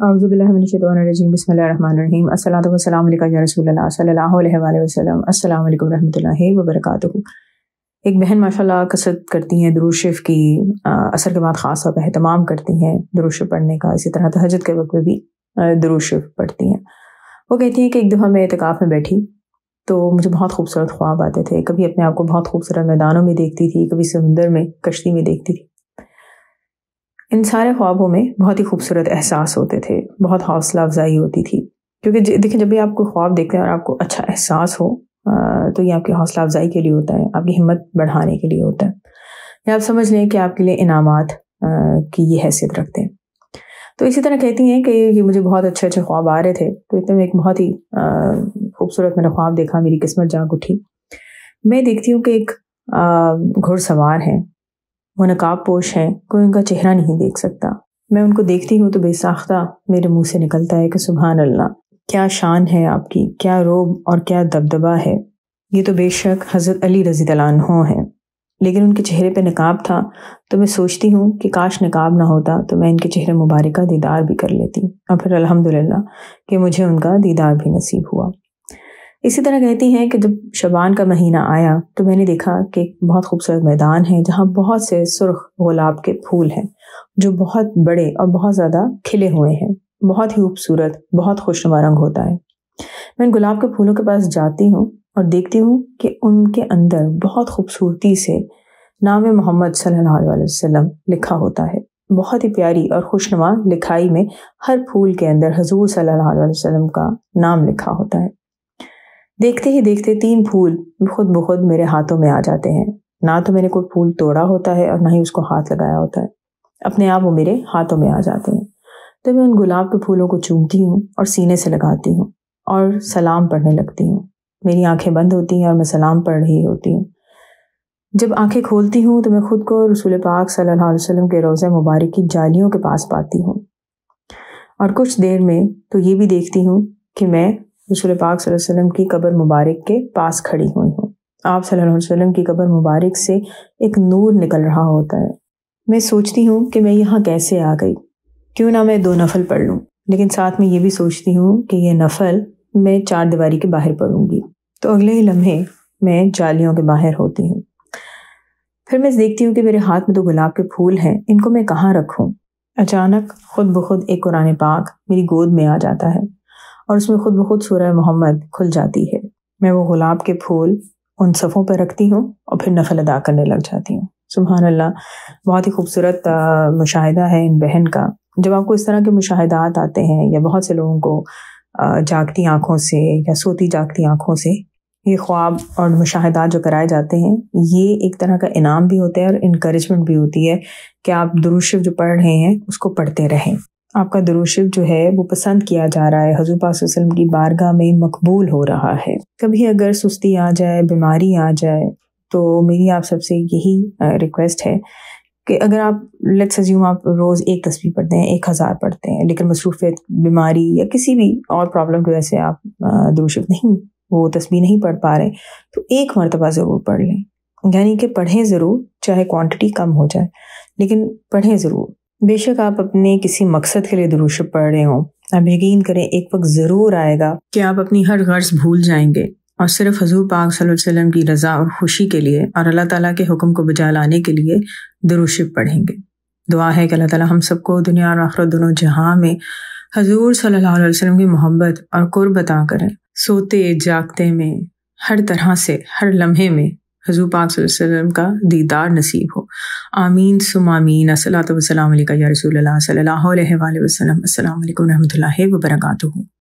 اعوذ باللہ من الشیطان الرجیم بسم اللہ الرحمن الرحیم الصلاۃ والسلام علیکہ یا رسول اللہ صلی اللہ علیہ وآلہ وسلم السلام علیکم ورحمۃ اللہ وبرکاتہ۔ ایک بہن ماشاءاللہ کثرت کرتی ہیں درود شریف کی، عصر کے بعد خاص طور پر اہتمام کرتی ہیں درود شریف پڑھنے کا، اسی طرح تہجد کے وقت میں بھی درود شریف پڑھتی ہیں۔ وہ کہتی ہیں کہ ایک دفعہ میں اعتکاف میں بیٹھی تو مجھے بہت خوبصورت خواب آتے تھے، کبھی اپنے آپ کو بہت خوبصورت میدانوں میں دیکھتی تھی، کبھی سمندر میں کشتی میں دیکھتی تھی۔ ان سارے خوابوں میں بہت ہی خوبصورت احساس ہوتے تھے، بہت حوصلہ افزائی ہوتی تھی، کیونکہ دیکھیں جب بھی آپ کو خواب دیکھتے ہیں اور آپ کو اچھا احساس ہو تو یہ آپ کی حوصلہ افزائی کے لیے ہوتا ہے، آپ کی ہمت بڑھانے کے لیے ہوتا ہے، یا آپ سمجھ لیں کہ آپ کے لیے انعامات کی یہ حیثیت رکھتے ہیں۔ تو اسی طرح کہتی ہیں کہ مجھے بہت اچھے اچھے خواب آ رہے تھے، تو اتنے میں ایک بہت ہی خوبصورت میں نے خواب دیکھا، میری قسمت جاگ اٹھی۔ میں دیکھتی ہوں کہ ایک گھڑ سوار ہیں، وہ نقاب پوش ہیں، کوئی ان کا چہرہ نہیں دیکھ سکتا۔ میں ان کو دیکھتی ہوں تو بے ساختہ میرے منہ سے نکلتا ہے کہ سبحان اللہ، کیا شان ہے آپ کی، کیا روب اور کیا دبدبہ ہے۔ یہ تو بے شک حضرت علی رضی اللہ عنہ ہیں، لیکن ان کے چہرے پہ نقاب تھا تو میں سوچتی ہوں کہ کاش نقاب نہ ہوتا تو میں ان کے چہرے مبارک کا دیدار بھی کر لیتی، اور پھر الحمدللہ کہ مجھے ان کا دیدار بھی نصیب ہوا۔ اسی طرح کہتی ہیں کہ جب شعبان کا مہینہ آیا تو میں نے دیکھا کہ ایک بہت خوبصورت میدان ہے جہاں بہت سے سرخ گلاب کے پھول ہیں جو بہت بڑے اور بہت زیادہ کھلے ہوئے ہیں، بہت ہی خوبصورت، بہت خوشنما رنگ ہوتا ہے۔ میں ان گلاب کے پھولوں کے پاس جاتی ہوں اور دیکھتی ہوں کہ ان کے اندر بہت خوبصورتی سے نام محمد صلی اللہ علیہ وسلم لکھا ہوتا ہے، بہت ہی پیاری اور خوشنما لکھائی میں ہر پھول کے اندر حضور صلی اللہ علیہ وسلم کا نام لکھا ہوتا ہے۔ دیکھتے ہی دیکھتے 3 پھول خود بخود میرے ہاتھوں میں آ جاتے ہیں، نہ تو میں نے کوئی پھول توڑا ہوتا ہے اور نہ ہی اس کو ہاتھ لگایا ہوتا ہے، اپنے آپ وہ میرے ہاتھوں میں آ جاتے ہیں۔ تو میں ان گلاب کے پھولوں کو چومتی ہوں اور سینے سے لگاتی ہوں اور سلام پڑھنے لگتی ہوں۔ میری آنکھیں بند ہوتی ہیں اور میں سلام پڑھ رہی ہوتی ہوں۔ جب آنکھیں کھولتی ہوں تو میں خود کو رسول پاک صلی اللہ علیہ وسلم کے روضہ مبارک کی جالیوں کے پاس پاتی ہوں، اور کچھ دیر میں تو یہ بھی دیکھتی ہوں کہ میں رسول پاک صلی اللہ علیہ وسلم کی قبر مبارک کے پاس کھڑی ہوئی ہوں۔ آپ صلی اللہ علیہ وسلم کی قبر مبارک سے ایک نور نکل رہا ہوتا ہے۔ میں سوچتی ہوں کہ میں یہاں کیسے آ گئی، کیوں نہ میں 2 نفل پڑھ لوں، لیکن ساتھ میں یہ بھی سوچتی ہوں کہ یہ نفل میں 4 دیواری کے باہر پڑھوں گی۔ تو اگلے ہی لمحے میں جالیوں کے باہر ہوتی ہوں۔ پھر میں دیکھتی ہوں کہ میرے ہاتھ میں 2 گلاب کے پھول ہیں، ان کو میں کہاں رکھوں۔ اچانک خود بخود ایک قرآن پاک میری گود میں آ جاتا ہے اور اس میں خود بخود سورہ محمد کھل جاتی ہے۔ میں وہ گلاب کے پھول ان صفوں پہ رکھتی ہوں اور پھر نفل ادا کرنے لگ جاتی ہوں۔ سبحان اللہ، بہت ہی خوبصورت مشاہدہ ہے ان بہن کا۔ جب آپ کو اس طرح کے مشاہدات آتے ہیں، یا بہت سے لوگوں کو جاگتی آنکھوں سے یا سوتی جاگتی آنکھوں سے یہ خواب اور مشاہدات جو کرائے جاتے ہیں، یہ ایک طرح کا انعام بھی ہوتا ہے اور انکریجمنٹ بھی ہوتی ہے کہ آپ درود شریف جو پڑھ رہے ہیں اس کو پڑھتے رہیں۔ آپ کا درود شریف جو ہے وہ پسند کیا جا رہا ہے، حضور پاک صلی اللہ علیہ وسلم کی بارگاہ میں مقبول ہو رہا ہے۔ کبھی اگر سستی آ جائے، بیماری آ جائے، تو میری آپ سب سے یہی ریکویسٹ ہے کہ اگر آپ لیٹس اسیوم آپ روز 1 تسبیح پڑھتے ہیں، 1000 پڑھتے ہیں، لیکن مصروفیت، بیماری یا کسی بھی اور پرابلم کی وجہ سے آپ درود شریف نہیں، وہ تسبیح نہیں پڑھ پا رہے، تو 1 مرتبہ ضرور پڑھ لیں، یعنی کہ پڑھیں ضرور، چاہے کوانٹٹی کم ہو جائے لیکن پڑھیں ضرور۔ بے شک آپ اپنے کسی مقصد کے لیے درود شریف پڑھ رہے ہوں، آپ یقین کریں ایک وقت ضرور آئے گا کہ آپ اپنی ہر غرض بھول جائیں گے اور صرف حضور پاک صلی اللہ علیہ وسلم کی رضا اور خوشی کے لیے اور اللہ تعالیٰ کے حکم کو بجا لانے کے لیے درود شریف پڑھیں گے۔ دعا ہے کہ اللہ تعالیٰ ہم سب کو دنیا اور آخرت دونوں جہاں میں حضور صلی اللہ علیہ وسلم کی محبت اور قرب عطا کریں، سوتے جاگتے میں، ہر طرح سے، ہر لمحے میں حضور پاک صلی اللہ علیہ وسلم کا دیدار نصیب ہو۔ آمین ثم آمین۔ الصلاۃ والسلام علیکہ یا رسول اللہ صلی اللہ علیہ وآلہ وسلم۔ السلام علیکم ورحمۃ اللہ وبرکاتہ۔